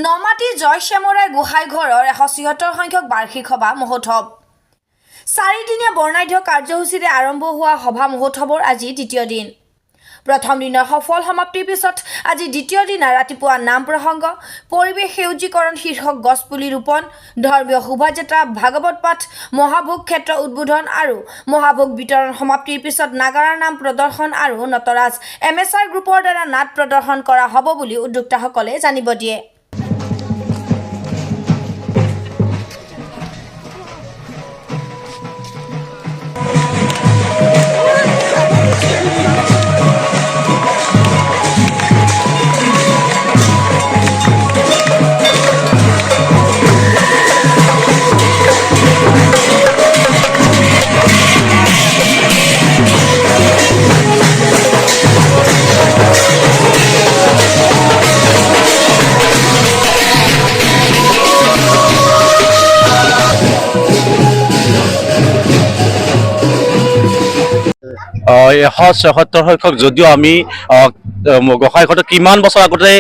নমাটি জয়শ্যামৰাই গোহাঁই ঘৰৰ 176 সংখ্যক বাৰ্ষিক সভা মহোৎসৱ। 4দিনীয়া বৰ্ণাঢ্য কাৰ্যসূচীৰে আৰম্ভ হোৱা সভা মহোৎসৱৰ আজি দ্বিতীয় দিন। প্ৰথম দিনৰ সফল সমাপ্তিৰ পিছত আজি দ্বিতীয় দিনা ৰাতিপুৱা নাম প্ৰসংগ, পৰিৱেশ সেউজীকৰণ শীৰ্ষক গছপুলি ৰোপণ, ধৰ্মীয় শোভাযাত্ৰা, ভাগৱত পাঠ, মহাভোগ ক্ষেত্ৰ উদ্বোধন আৰু মহাভোগ বিতৰণ সমাপ্তিৰ পিছত নাগাৰা নাম প্ৰদৰ্শন আৰু নটৰাজ MSR গ্ৰুপৰ দ্বাৰা নাট প্ৰদৰ্শন কৰা হ'ব বুলি উদ্যোক্তাসকলে জানিব দিয়ে। এশ 76 সংখ্যক যদিও আমি গোসাঁইঘৰটো কিমান বছৰ আগতে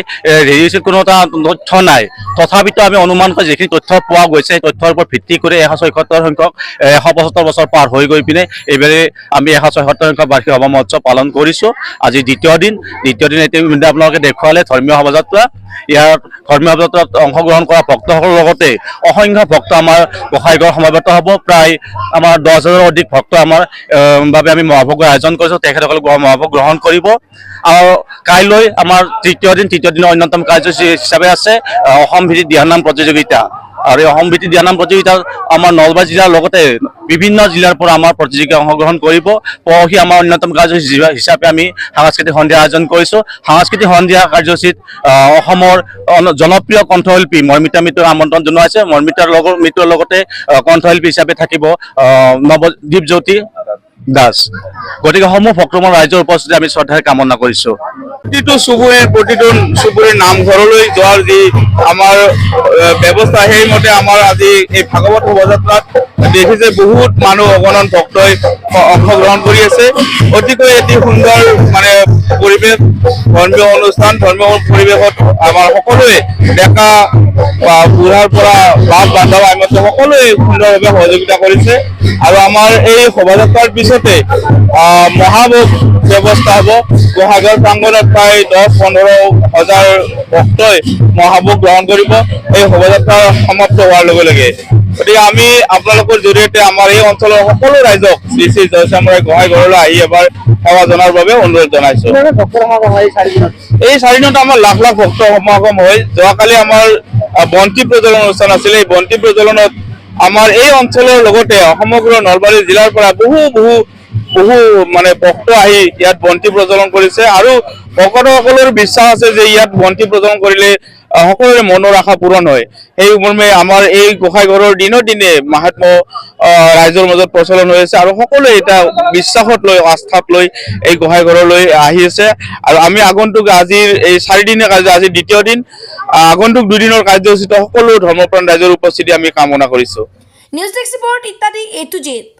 হেৰি হৈছিল কোনো এটা তথ্য নাই, তথাপিতো আমি অনুমান কৰি যিখিনি তথ্য পোৱা গৈছে সেই তথ্যৰ ওপৰত ভিত্তি কৰি 176 সংখ্যক 175 বছৰ পাৰ হৈ গৈ পিনে এইবাৰে আমি 176 সংখ্যক বাৰ্ষিক সভা মহোৎসৱ পালন কৰিছোঁ। আজি দ্বিতীয় দিন ইতিমধ্যে আপোনালোকে দেখুৱালে ধৰ্মীয় শোভাযাত্ৰা। ইয়াৰ ধৰ্মীয় শোভাযাত্ৰাত অংশগ্ৰহণ কৰা ভক্তসকলৰ লগতে অসংখ্য ভক্ত আমাৰ গোসাঁইঘৰ সমবেত হ'ব। প্ৰায় আমাৰ 10,000ৰ অধিক ভক্ত আমাৰ বাবে আমি মহাভোগৰ আয়োজন কৰিছোঁ। তেখেতসকলে মহাভোগ গ্ৰহণ কৰিব। আৰু কাইলৈ আমাৰ তৃতীয় দিনৰ অন্যতম কাৰ্যসূচী হিচাপে আছে অসম ভিত্তিক দিহানাম প্ৰতিযোগিতা। আৰু এই অসম ভিত্তিক দিহানাম প্ৰতিযোগিতাত আমাৰ নলবাৰী জিলাৰ লগতে বিভিন্ন জিলাৰ পৰা আমাৰ প্ৰতিযোগী অংশগ্ৰহণ কৰিব। পৰহি আমাৰ অন্যতম কাৰ্যসূচী হিচাপে আমি সাংস্কৃতিক সন্ধিয়া আয়োজন কৰিছোঁ। সাংস্কৃতিক সন্ধিয়া কাৰ্যসূচীত অসমৰ জনপ্ৰিয় কণ্ঠশিল্পী মৰ্মিতা মিত্ৰক আমন্ত্ৰণ জনোৱা হৈছে। মৰ্মিতা মিত্ৰৰ লগতে কণ্ঠশিল্পী হিচাপে থাকিব নৱদ্বীপজ্যোতি দাস। গতিকে সমূহ ভক্তমান ৰাইজৰ উপস্থিতি আমি শ্ৰদ্ধাৰে কামনা কৰিছোঁ। প্ৰতিটো চুবুৰীৰ নামঘৰলৈ যোৱাৰ যি আমাৰ ব্যৱস্থা, সেইমতে আমাৰ আজি এই ভাগৱত শোভাযাত্ৰাত দেখিছে বহুত মানুহ অগণন ভক্তই অংশগ্ৰহণ কৰি আছে। অতিকৈ এটি সুন্দৰ পৰিৱেশ, ধৰ্মীয় অনুষ্ঠান, ধৰ্মীয় পৰিৱেশত আমাৰ সকলোৱে ডেকা বা বুঢ়াৰ পৰা বাপ বান্ধৱ আইমত সকলোৱে সুন্দৰভাৱে সহযোগিতা কৰিছে। আৰু আমাৰ এই শোভাযাত্ৰাৰ পিছতে মহাভোগ ব্যৱস্থা হ'ব। গোসাঁইঘৰ প্ৰাংগণত প্ৰায় 10-15 হাজাৰ ভক্তই মহাভোগ গ্ৰহণ কৰিব এই শোভাযাত্ৰা সমাপ্ত হোৱাৰ লগে লগে। গতিকে আমি আপোনালোকৰ জৰিয়তে আমাৰ এই অঞ্চলৰ সকলো ৰাইজক শ্ৰী শ্ৰী জয়শ্যামৰাই গোসাঁইঘৰলৈ আহি এবাৰ সেৱা জনাৰ বাবে অনুৰোধ জনাইছোঁ। এই 4 দিনত আমাৰ লাখ লাখ ভক্ত সমাগম হয়। যোৱাকালি আমাৰ বন্তি প্ৰজ্বলন অনুষ্ঠান আছিলে। এই বন্তি প্ৰজ্বলনত আমাৰ এই অঞ্চলৰ লগতে সমগ্ৰ নলবাৰী জিলাৰ পৰা বহু ভক্ত আহি ইয়াত বন্তি প্ৰজ্বলন কৰিছে। আৰু ভক্তসকলৰ বিশ্বাস আছে যে ইয়াত বন্তি প্ৰজ্বলন কৰিলে সকলোৰে মনৰ আশা পূৰণ হয়। সেই মৰ্মে আমাৰ এই গোসাঁইঘৰৰ দিনে মাহাত্ম্য ৰাইজৰ মাজত প্ৰচলন হৈ আছে আৰু সকলোৱে এটা বিশ্বাসত লৈ আস্থাত লৈ এই গোসাঁইঘৰলৈ আহি আছে। আৰু আমি আগন্তুক আজিৰ এই 4 দিনীয়া কাৰ্য, আজি দ্বিতীয় দিন, আগন্তুক 2 দিনৰ কাৰ্যসূচীত সকলো ধৰ্মপ্ৰাণ ৰাইজৰ উপস্থিতি আমি কামনা কৰিছোঁ। নিউজ ডেস্ক ৰিপৰ্ট ইত্যাদি A to Z।